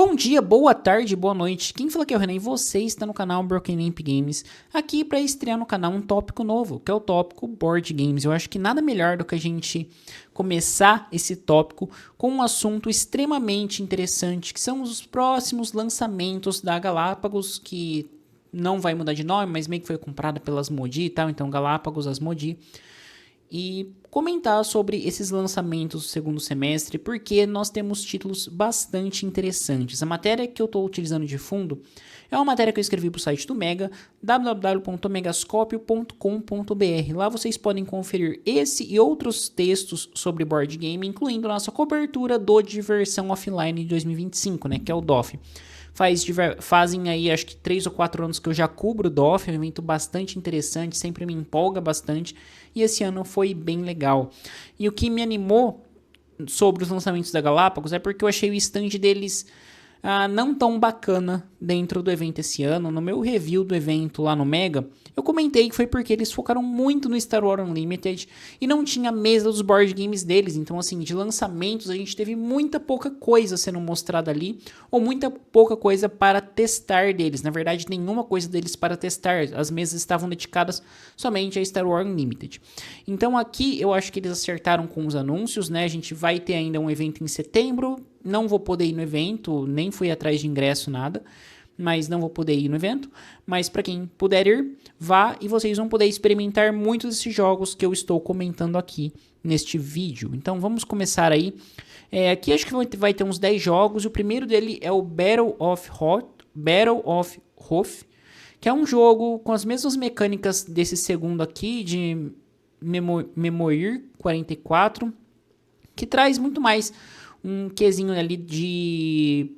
Bom dia, boa tarde, boa noite. Quem fala aqui é o Renan e você está no canal Broken Lamp Games, aqui para estrear no canal um tópico novo, que é o tópico Board Games. Eu acho que nada melhor do que a gente começar esse tópico com um assunto extremamente interessante, que são os próximos lançamentos da Galápagos, que não vai mudar de nome, mas meio que foi comprada pelas Asmodee e tal, então Galápagos, Asmodee. E comentar sobre esses lançamentos do segundo semestre, porque nós temos títulos bastante interessantes. A matéria que eu estou utilizando de fundo é uma matéria que eu escrevi para o site do Mega, www.megascopio.com.br. Lá vocês podem conferir esse e outros textos sobre board game, incluindo nossa cobertura do Diversão Offline de 2025, né, que é o DOF. Fazem aí acho que 3 ou 4 anos que eu já cubro o DOF, é um evento bastante interessante, sempre me empolga bastante, e esse ano foi bem legal. E o que me animou sobre os lançamentos da Galápagos é porque eu achei o stand deles não tão bacana dentro do evento esse ano. No meu review do evento lá no Mega, eu comentei que foi porque eles focaram muito no Star Wars Unlimited e não tinha mesa dos board games deles. Então, assim, de lançamentos a gente teve muita pouca coisa sendo mostrada ali, ou muita pouca coisa para testar deles. Na verdade, nenhuma coisa deles para testar. As mesas estavam dedicadas somente a Star Wars Unlimited. Então aqui eu acho que eles acertaram com os anúncios, né? A gente vai ter ainda um evento em setembro. Não vou poder ir no evento, nem fui atrás de ingresso, nada, mas não vou poder ir no evento. Mas para quem puder ir, vá e vocês vão poder experimentar muitos desses jogos que eu estou comentando aqui neste vídeo. Então vamos começar aí. Aqui acho que vai ter uns 10 jogos. O primeiro dele é o Battle of Hoth, que é um jogo com as mesmas mecânicas desse segundo aqui, de Memoir 44, que traz muito mais um quesinho ali de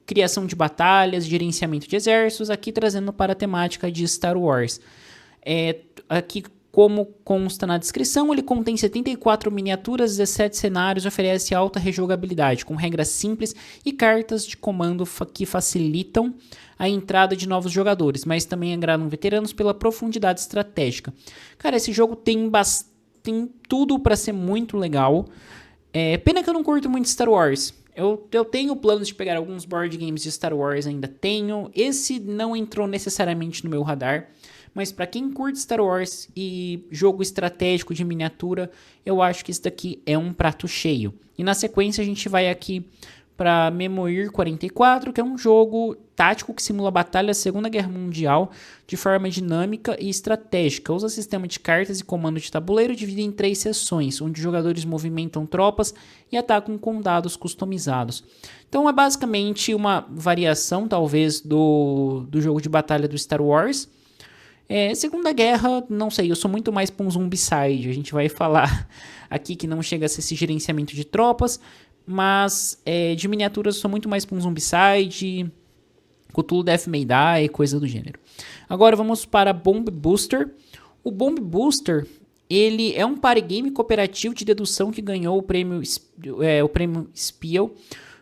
criação de batalhas, gerenciamento de exércitos, aqui trazendo para a temática de Star Wars. Aqui, como consta na descrição, ele contém 74 miniaturas, 17 cenários, oferece alta rejogabilidade, com regras simples e cartas de comando que facilitam a entrada de novos jogadores, mas também agradam veteranos pela profundidade estratégica. Cara, esse jogo tem tudo para ser muito legal. Pena que eu não curto muito Star Wars. Eu tenho planos de pegar alguns board games de Star Wars, ainda tenho. Esse não entrou necessariamente no meu radar, mas para quem curte Star Wars e jogo estratégico de miniatura, eu acho que isso daqui é um prato cheio. E na sequência a gente vai aqui para Memoir 44, que é um jogo tático que simula a batalha da Segunda Guerra Mundial de forma dinâmica e estratégica. Usa sistema de cartas e comando de tabuleiro dividido em 3 seções, onde os jogadores movimentam tropas e atacam com dados customizados. Então é basicamente uma variação, talvez, do jogo de batalha do Star Wars. Segunda Guerra, não sei, eu sou muito mais para um Zombicide. A gente vai falar aqui que não chega a ser esse gerenciamento de tropas, mas de miniaturas eu sou muito mais para um Zombicide, Cthulhu Death May Die, coisa do gênero. Agora vamos para Bomb Booster. O Bomb Booster, ele é um party game cooperativo de dedução que ganhou o prêmio Spiel.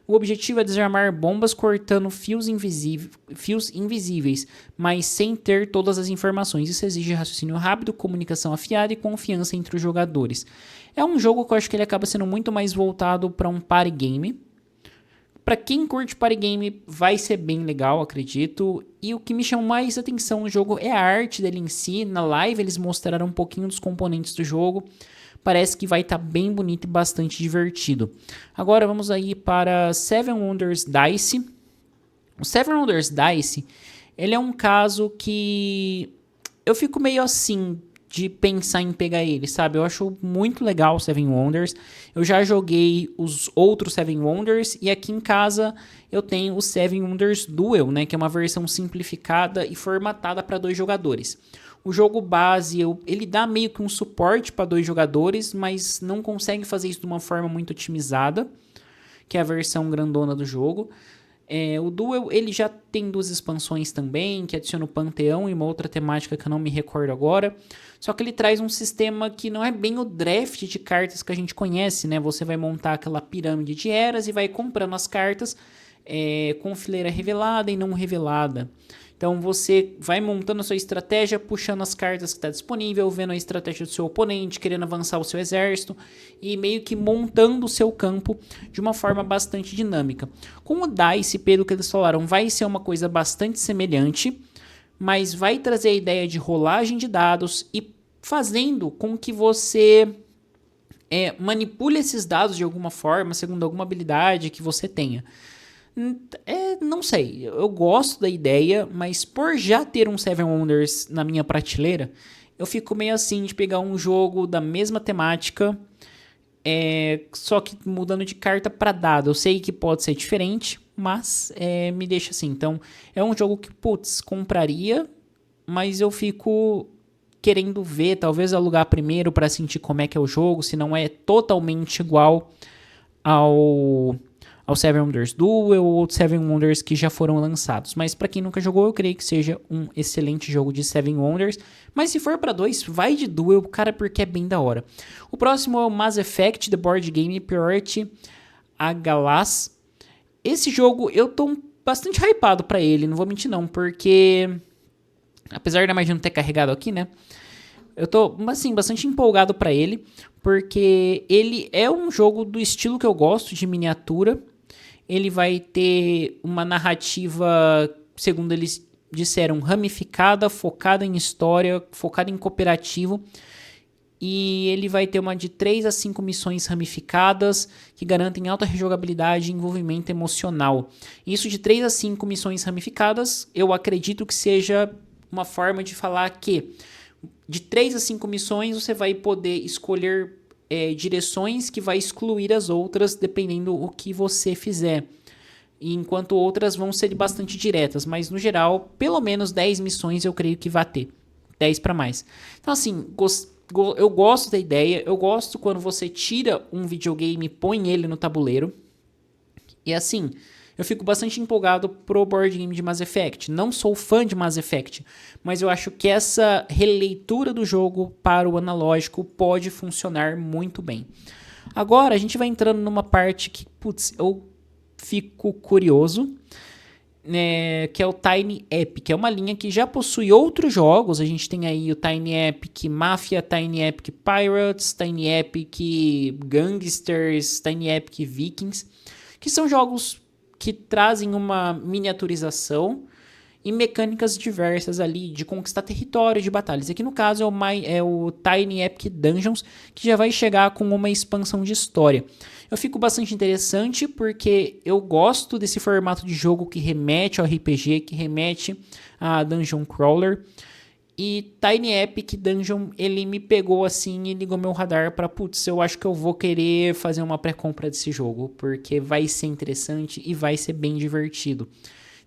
O objetivo é desarmar bombas cortando fios invisíveis, mas sem ter todas as informações. Isso exige raciocínio rápido, comunicação afiada e confiança entre os jogadores. É um jogo que eu acho que ele acaba sendo muito mais voltado para um party game. Para quem curte party game, vai ser bem legal, acredito. E o que me chama mais atenção no jogo é a arte dele em si. Na live eles mostraram um pouquinho dos componentes do jogo. Parece que vai estar bem bonito e bastante divertido. Agora vamos aí para Seven Wonders Dice. O Seven Wonders Dice, ele é um caso que eu fico meio assim de pensar em pegar ele, sabe? Eu acho muito legal o Seven Wonders. Eu já joguei os outros Seven Wonders e aqui em casa eu tenho o Seven Wonders Duel, né? Que é uma versão simplificada e formatada para 2 jogadores. O jogo base, ele dá meio que um suporte para 2 jogadores, mas não consegue fazer isso de uma forma muito otimizada, que é a versão grandona do jogo. O Duel, ele já tem 2 expansões também, que adiciona o Panteão e uma outra temática que eu não me recordo agora. Só que ele traz um sistema que não é bem o draft de cartas que a gente conhece, né? Você vai montar aquela pirâmide de eras e vai comprando as cartas com fileira revelada e não revelada. Então você vai montando a sua estratégia, puxando as cartas que está disponível, vendo a estratégia do seu oponente, querendo avançar o seu exército e meio que montando o seu campo de uma forma bastante dinâmica. Com o DICE, pelo que eles falaram, vai ser uma coisa bastante semelhante, mas vai trazer a ideia de rolagem de dados e fazendo com que você manipule esses dados de alguma forma, segundo alguma habilidade que você tenha. Não sei, eu gosto da ideia, mas por já ter um Seven Wonders na minha prateleira, eu fico meio assim de pegar um jogo da mesma temática, só que mudando de carta para dado. Eu sei que pode ser diferente, mas me deixa assim. Então, é um jogo que, putz, compraria, mas eu fico querendo ver, talvez alugar primeiro para sentir como é que é o jogo, se não é totalmente igual ao Seven Wonders Duel ou outros Seven Wonders que já foram lançados. Mas para quem nunca jogou, eu creio que seja um excelente jogo de Seven Wonders. Mas se for para 2, vai de Duel, cara, porque é bem da hora. O próximo é o Mass Effect The Board Game Priority Agalas. Esse jogo eu tô bastante hypado para ele, não vou mentir não, porque apesar da magia não ter carregado aqui, né? Eu tô, assim, bastante empolgado para ele, porque ele é um jogo do estilo que eu gosto, de miniatura. Ele vai ter uma narrativa, segundo eles disseram, ramificada, focada em história, focada em cooperativo. E ele vai ter uma de 3 a 5 missões ramificadas que garantem alta rejogabilidade e envolvimento emocional. Isso de 3 a 5 missões ramificadas, eu acredito que seja uma forma de falar que de 3 a 5 missões você vai poder escolher direções que vai excluir as outras dependendo o que você fizer. Enquanto outras vão ser bastante diretas, mas no geral, pelo menos 10 missões eu creio que vai ter. 10 para mais. Então assim, eu gosto da ideia, eu gosto quando você tira um videogame e põe ele no tabuleiro. E assim, eu fico bastante empolgado pro board game de Mass Effect. Não sou fã de Mass Effect, mas eu acho que essa releitura do jogo para o analógico pode funcionar muito bem. Agora a gente vai entrando numa parte que, putz, eu fico curioso, né, que é o Tiny Epic, que é uma linha que já possui outros jogos. A gente tem aí o Tiny Epic Mafia, Tiny Epic Pirates, Tiny Epic Gangsters, Tiny Epic Vikings, que são jogos que trazem uma miniaturização e mecânicas diversas ali de conquistar territórios de batalhas. Aqui no caso é o Tiny Epic Dungeons, que já vai chegar com uma expansão de história. Eu fico bastante interessante porque eu gosto desse formato de jogo que remete ao RPG, que remete a Dungeon Crawler. E Tiny Epic Dungeon, ele me pegou assim e ligou meu radar para, putz, eu acho que eu vou querer fazer uma pré-compra desse jogo, porque vai ser interessante e vai ser bem divertido.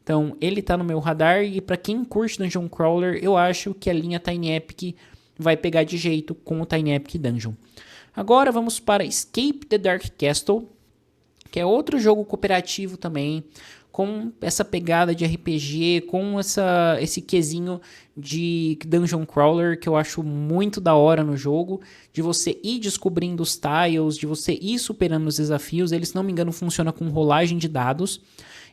Então, ele tá no meu radar e para quem curte Dungeon Crawler, eu acho que a linha Tiny Epic vai pegar de jeito com o Tiny Epic Dungeon. Agora vamos para Escape the Dark Castle, que é outro jogo cooperativo também, com essa pegada de RPG, com esse quesinho de Dungeon Crawler, que eu acho muito da hora no jogo, de você ir descobrindo os tiles, de você ir superando os desafios. Ele, se não me engano, funciona com rolagem de dados.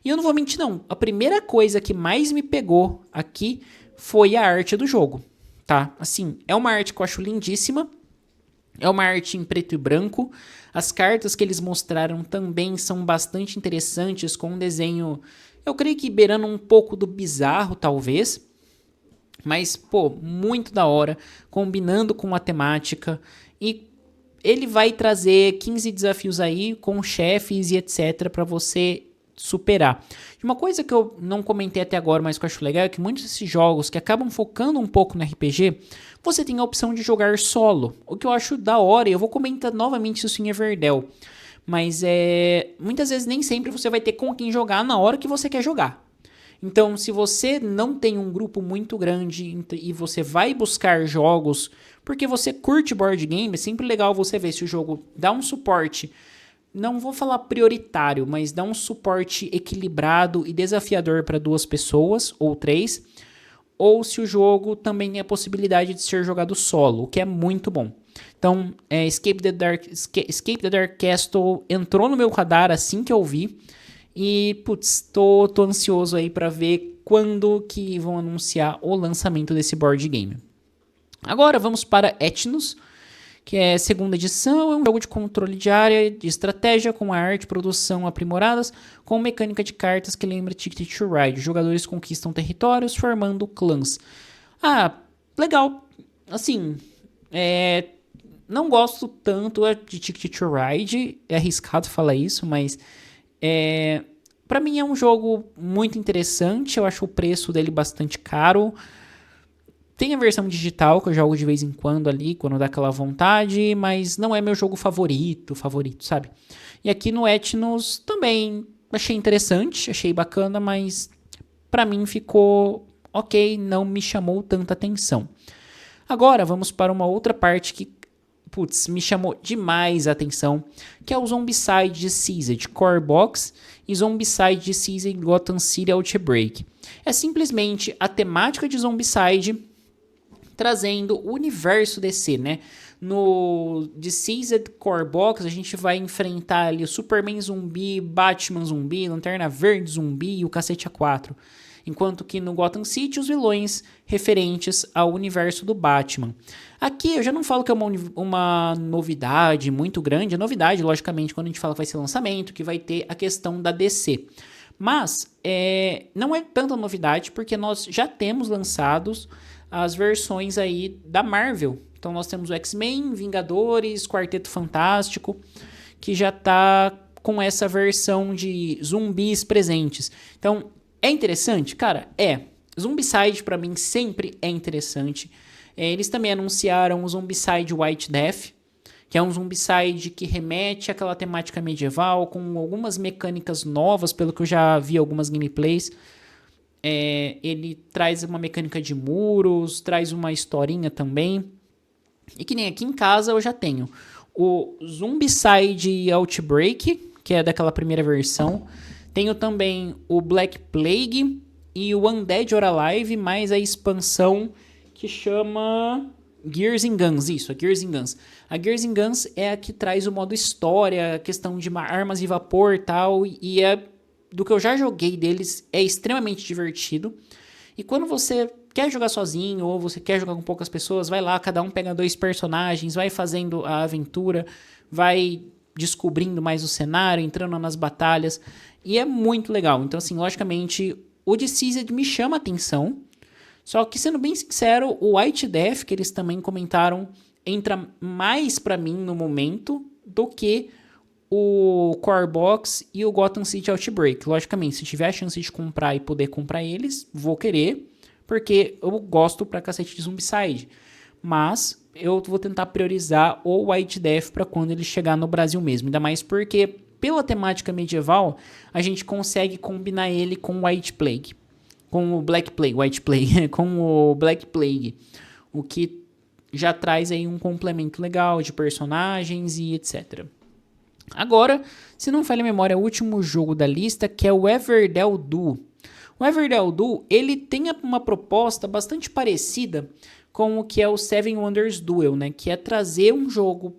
E eu não vou mentir não, a primeira coisa que mais me pegou aqui foi a arte do jogo, tá? Assim, é uma arte que eu acho lindíssima. É uma arte em preto e branco. As cartas que eles mostraram também são bastante interessantes, com um desenho, eu creio que beirando um pouco do bizarro, talvez. Mas, pô, muito da hora, combinando com a temática. E ele vai trazer 15 desafios aí, com chefes e etc, para você superar. Uma coisa que eu não comentei até agora, mas que eu acho legal, é que muitos desses jogos que acabam focando um pouco no RPG, você tem a opção de jogar solo, o que eu acho da hora, e eu vou comentar novamente isso em Everdell. Mas muitas vezes nem sempre você vai ter com quem jogar na hora que você quer jogar. Então, se você não tem um grupo muito grande e você vai buscar jogos, porque você curte board game, é sempre legal você ver se o jogo dá um suporte, não vou falar prioritário, mas dá um suporte equilibrado e desafiador para 2 pessoas ou 3, ou se o jogo também tem a possibilidade de ser jogado solo, o que é muito bom. Então, Escape the Dark Castle entrou no meu radar assim que eu vi, E, putz, tô ansioso aí pra ver quando que vão anunciar o lançamento desse board game. Agora vamos para Ethnos, que é segunda edição, é um jogo de controle de área, de estratégia, com arte e produção aprimoradas, com mecânica de cartas que lembra Ticket to Ride. Os jogadores conquistam territórios formando clãs. Ah, legal. Assim, não gosto tanto de Ticket to Ride, é arriscado falar isso, mas para mim é um jogo muito interessante, eu acho o preço dele bastante caro. Tem a versão digital que eu jogo de vez em quando ali, quando dá aquela vontade, mas não é meu jogo favorito, sabe? E aqui no Ethnos também achei interessante, achei bacana, mas pra mim ficou ok, não me chamou tanta atenção. Agora vamos para uma outra parte que, putz, me chamou demais a atenção, que é o Zombicide de Seized Core Box e Zombicide de Seized Gotham City Outbreak. É simplesmente a temática de Zombicide trazendo o universo DC, né? No Deceased Core Box, a gente vai enfrentar ali o Superman zumbi, Batman zumbi, Lanterna Verde zumbi e o cacete A4. Enquanto que no Gotham City, os vilões referentes ao universo do Batman. Aqui eu já não falo que é uma novidade muito grande. É novidade, logicamente, quando a gente fala que vai ser lançamento, que vai ter a questão da DC. Mas não é tanta novidade, porque nós já temos lançados as versões aí da Marvel. Então nós temos o X-Men, Vingadores, Quarteto Fantástico, que já tá com essa versão de zumbis presentes. Então, é interessante? Cara, é. Zombicide pra mim sempre é interessante. Eles também anunciaram o Zombicide White Death, que é um Zombicide que remete àquela temática medieval, com algumas mecânicas novas, pelo que eu já vi algumas gameplays. Ele traz uma mecânica de muros, traz uma historinha também. E que nem aqui em casa eu já tenho o Zombicide Outbreak, que é daquela primeira versão. Tenho também o Black Plague e o Undead or Alive, mais a expansão que chama Gears and Guns. Isso, a Gears and Guns. A Gears and Guns é a que traz o modo história, a questão de armas de vapor e tal, e do que eu já joguei deles, é extremamente divertido. E quando você quer jogar sozinho ou você quer jogar com poucas pessoas, vai lá, cada um pega 2 personagens, vai fazendo a aventura, vai descobrindo mais o cenário, entrando nas batalhas, e é muito legal. Então, assim, logicamente, o Deceased me chama a atenção, só que, sendo bem sincero, o White Death, que eles também comentaram, entra mais pra mim no momento do que o Core Box e o Gotham City Outbreak. Logicamente, se tiver a chance de comprar e poder comprar eles, vou querer, porque eu gosto pra cacete de Zombicide. Mas eu vou tentar priorizar o White Death para quando ele chegar no Brasil mesmo. Ainda mais porque, pela temática medieval, a gente consegue combinar ele com o White Plague. Com o Black Plague, White Plague, com o Black Plague. O que já traz aí um complemento legal de personagens e etc. Agora, se não falha a memória, o último jogo da lista, que é o Everdell Duel. O Everdell Duel, ele tem uma proposta bastante parecida com o que é o Seven Wonders Duel, né? Que é trazer um jogo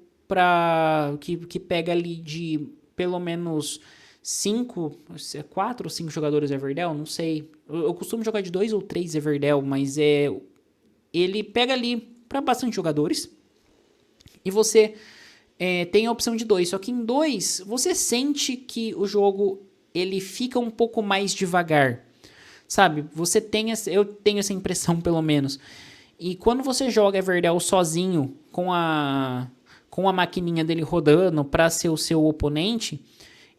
que pega ali de pelo menos 4 ou 5 jogadores Everdell, não sei. Eu costumo jogar de 2 ou 3 Everdell, mas ele pega ali para bastante jogadores. E você tem a opção de 2, só que em 2 você sente que o jogo ele fica um pouco mais devagar, sabe? Eu tenho essa impressão pelo menos. E quando você joga Everdell sozinho com a maquininha dele rodando para ser o seu oponente,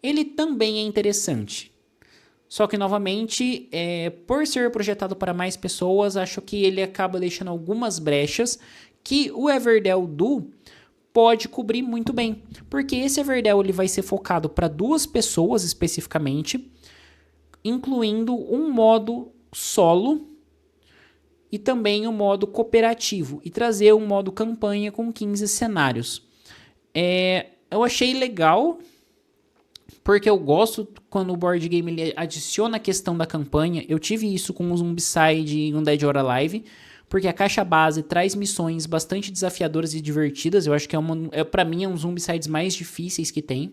ele também é interessante. Só que novamente, por ser projetado para mais pessoas, acho que ele acaba deixando algumas brechas que o Everdell Duel pode cobrir muito bem, porque esse Everdell ele vai ser focado para 2 pessoas especificamente, incluindo um modo solo e também um modo cooperativo, e trazer um modo campanha com 15 cenários. Eu achei legal, porque eu gosto quando o board game ele adiciona a questão da campanha. Eu tive isso com o Zombicide e Undead or Alive, porque a caixa base traz missões bastante desafiadoras e divertidas. Eu acho que pra mim é um dos Zombicides mais difíceis que tem.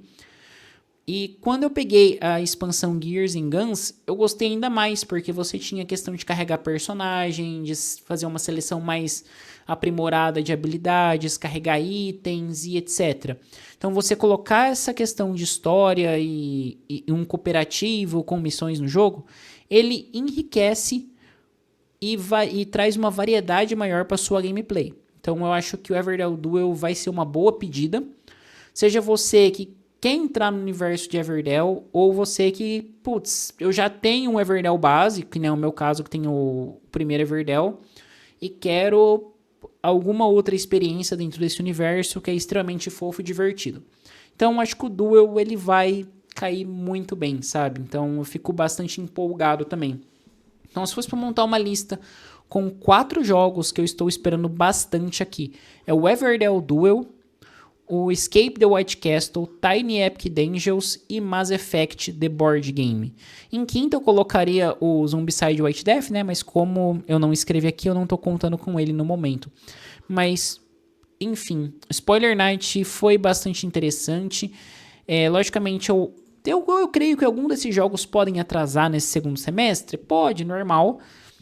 E quando eu peguei a expansão Gears and Guns, eu gostei ainda mais, porque você tinha a questão de carregar personagem, de fazer uma seleção mais aprimorada de habilidades, carregar itens e etc. Então você colocar essa questão de história e um cooperativo com missões no jogo, ele enriquece e traz uma variedade maior para sua gameplay. Então eu acho que o Everdell Duel vai ser uma boa pedida. Seja você que quer entrar no universo de Everdell, ou você que, putz, eu já tenho um Everdell base, que não é o meu caso, que tenho o primeiro Everdell, e quero alguma outra experiência dentro desse universo que é extremamente fofo e divertido. Então, acho que o Duel, ele vai cair muito bem, sabe? Então, eu fico bastante empolgado também. Então, se fosse para montar uma lista com 4 jogos que eu estou esperando bastante aqui, é o Everdell Duel, o Escape the White Castle, Tiny Epic Angels e Mass Effect The Board Game. Em quinto eu colocaria o Zombicide White Death, né? Mas como eu não escrevi aqui, eu não tô contando com ele no momento. Mas, enfim, Spoiler Night foi bastante interessante. Logicamente, eu creio que algum desses jogos podem atrasar nesse segundo semestre. Pode, normal.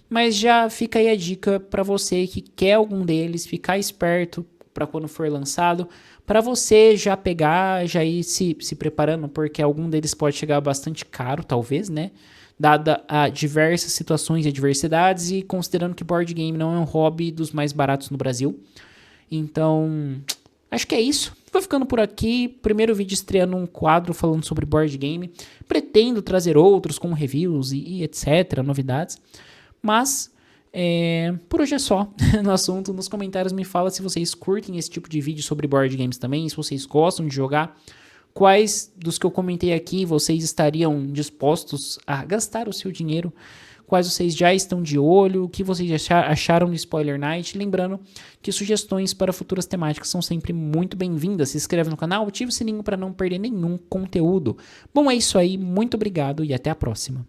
Mas já fica aí a dica para você que quer algum deles, ficar esperto para quando for lançado, para você já pegar, já ir se preparando, porque algum deles pode chegar bastante caro, talvez, né? Dada a diversas situações e adversidades, e considerando que board game não é um hobby dos mais baratos no Brasil. Então, acho que é isso. Vou ficando por aqui. Primeiro vídeo estreando um quadro falando sobre board game. Pretendo trazer outros com reviews e etc, novidades. Mas por hoje é só no assunto. Nos comentários me fala se vocês curtem esse tipo de vídeo sobre board games também, se vocês gostam de jogar, quais dos que eu comentei aqui vocês estariam dispostos a gastar o seu dinheiro, quais vocês já estão de olho, o que vocês acharam de Spoiler Night. Lembrando que sugestões para futuras temáticas são sempre muito bem-vindas. Se inscreve no canal, ative o sininho para não perder nenhum conteúdo. Bom, é isso aí, muito obrigado e até a próxima.